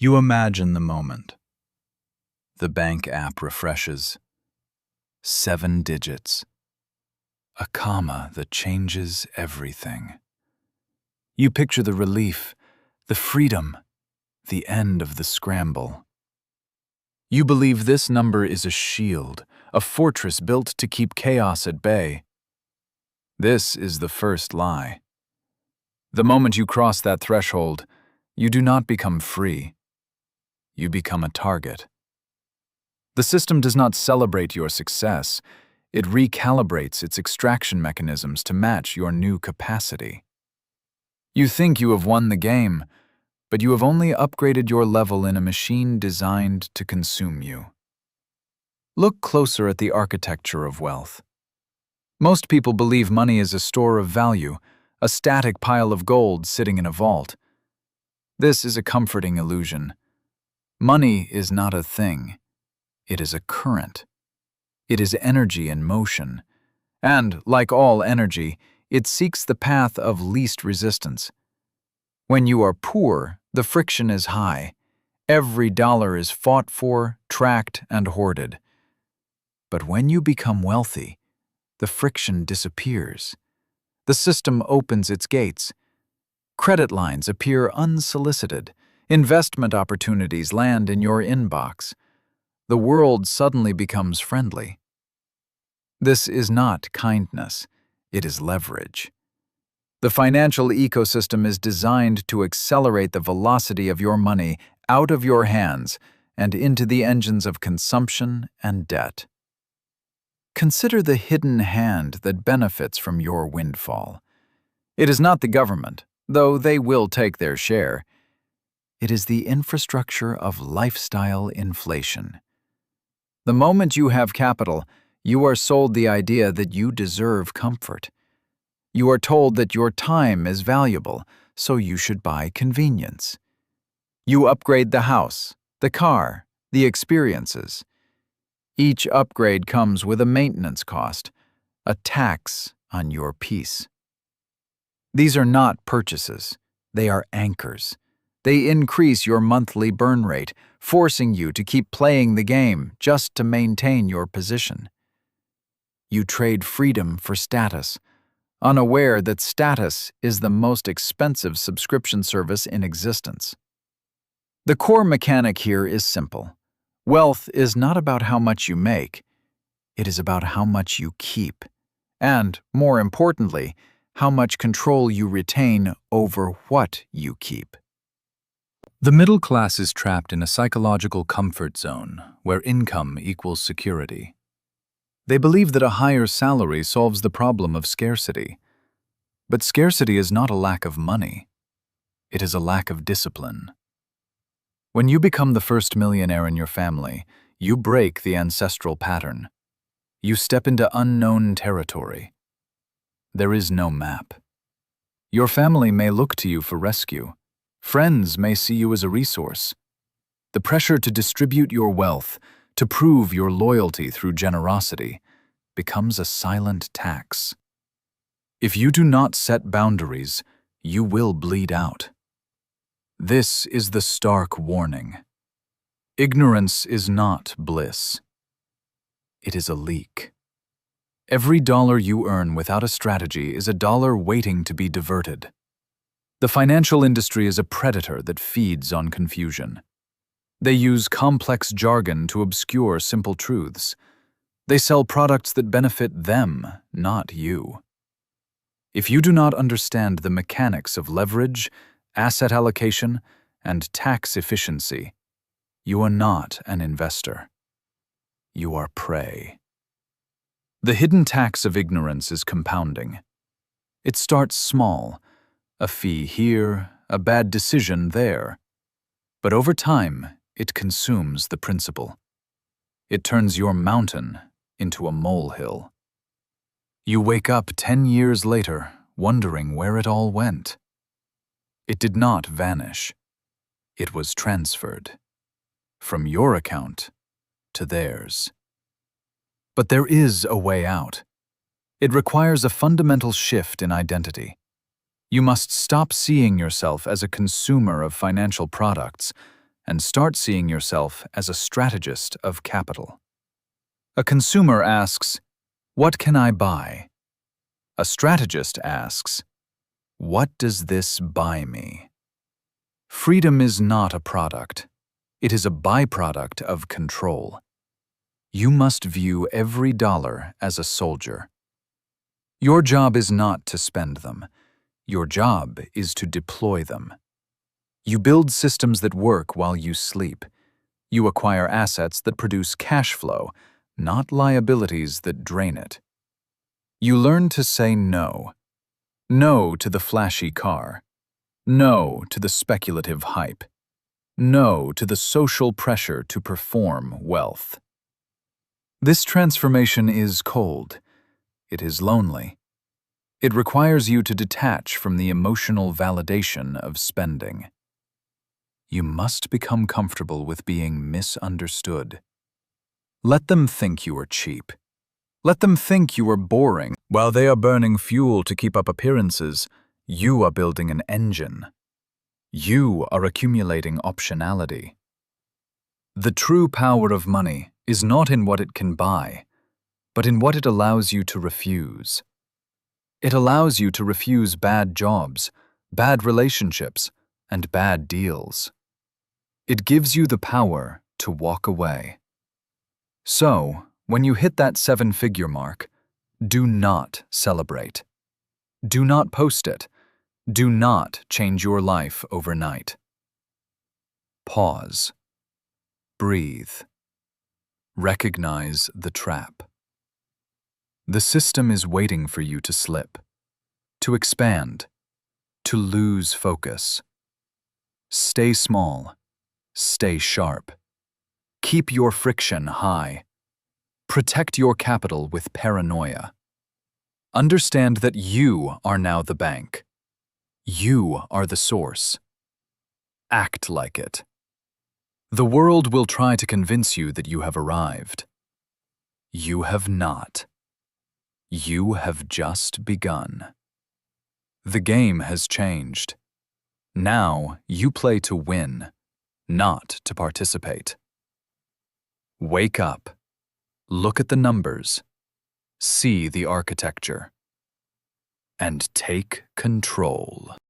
You imagine the moment. The bank app refreshes. 7 digits. A comma that changes everything. You picture the relief, the freedom, the end of the scramble. You believe this number is a shield, a fortress built to keep chaos at bay. This is the first lie. The moment you cross that threshold, you do not become free. You become a target. The system does not celebrate your success. It recalibrates its extraction mechanisms to match your new capacity. You think you have won the game, but you have only upgraded your level in a machine designed to consume you. Look closer at the architecture of wealth. Most people believe money is a store of value, a static pile of gold sitting in a vault. This is a comforting illusion. Money is not a thing. It is a current. It is energy in motion. And, like all energy, it seeks the path of least resistance. When you are poor, the friction is high. Every dollar is fought for, tracked, and hoarded. But when you become wealthy, the friction disappears. The system opens its gates. Credit lines appear unsolicited. Investment opportunities land in your inbox. The world suddenly becomes friendly. This is not kindness. It is leverage. The financial ecosystem is designed to accelerate the velocity of your money out of your hands and into the engines of consumption and debt. Consider the hidden hand that benefits from your windfall. It is not the government, though they will take their share. It is the infrastructure of lifestyle inflation. The moment you have capital, you are sold the idea that you deserve comfort. You are told that your time is valuable, so you should buy convenience. You upgrade the house, the car, the experiences. Each upgrade comes with a maintenance cost, a tax on your peace. These are not purchases. They are anchors. They increase your monthly burn rate, forcing you to keep playing the game just to maintain your position. You trade freedom for status, unaware that status is the most expensive subscription service in existence. The core mechanic here is simple. Wealth is not about how much you make. It is about how much you keep. And, more importantly, how much control you retain over what you keep. The middle class is trapped in a psychological comfort zone where income equals security. They believe that a higher salary solves the problem of scarcity. But scarcity is not a lack of money. It is a lack of discipline. When you become the first millionaire in your family, you break the ancestral pattern. You step into unknown territory. There is no map. Your family may look to you for rescue. Friends may see you as a resource. The pressure to distribute your wealth, to prove your loyalty through generosity, becomes a silent tax. If you do not set boundaries, you will bleed out. This is the stark warning. Ignorance is not bliss. It is a leak. Every dollar you earn without a strategy is a dollar waiting to be diverted. The financial industry is a predator that feeds on confusion. They use complex jargon to obscure simple truths. They sell products that benefit them, not you. If you do not understand the mechanics of leverage, asset allocation, and tax efficiency, you are not an investor. You are prey. The hidden tax of ignorance is compounding. It starts small, a fee here, a bad decision there. But over time, it consumes the principle. It turns your mountain into a molehill. You wake up 10 years later, wondering where it all went. It did not vanish. It was transferred. From your account to theirs. But there is a way out. It requires a fundamental shift in identity. You must stop seeing yourself as a consumer of financial products and start seeing yourself as a strategist of capital. A consumer asks, "What can I buy?" A strategist asks, "What does this buy me?" Freedom is not a product. It is a byproduct of control. You must view every dollar as a soldier. Your job is not to spend them. Your job is to deploy them. You build systems that work while you sleep. You acquire assets that produce cash flow, not liabilities that drain it. You learn to say no. No to the flashy car. No to the speculative hype. No to the social pressure to perform wealth. This transformation is cold. It is lonely. It requires you to detach from the emotional validation of spending. You must become comfortable with being misunderstood. Let them think you are cheap. Let them think you are boring. While they are burning fuel to keep up appearances, you are building an engine. You are accumulating optionality. The true power of money is not in what it can buy, but in what it allows you to refuse. It allows you to refuse bad jobs, bad relationships, and bad deals. It gives you the power to walk away. So, when you hit that 7-figure mark, do not celebrate. Do not post it. Do not change your life overnight. Pause. Breathe. Recognize the trap. The system is waiting for you to slip, to expand, to lose focus. Stay small. Stay sharp. Keep your friction high. Protect your capital with paranoia. Understand that you are now the bank. You are the source. Act like it. The world will try to convince you that you have arrived. You have not. You have just begun. The game has changed. Now you play to win, not to participate. Wake up. Look at the numbers. See the architecture. And take control.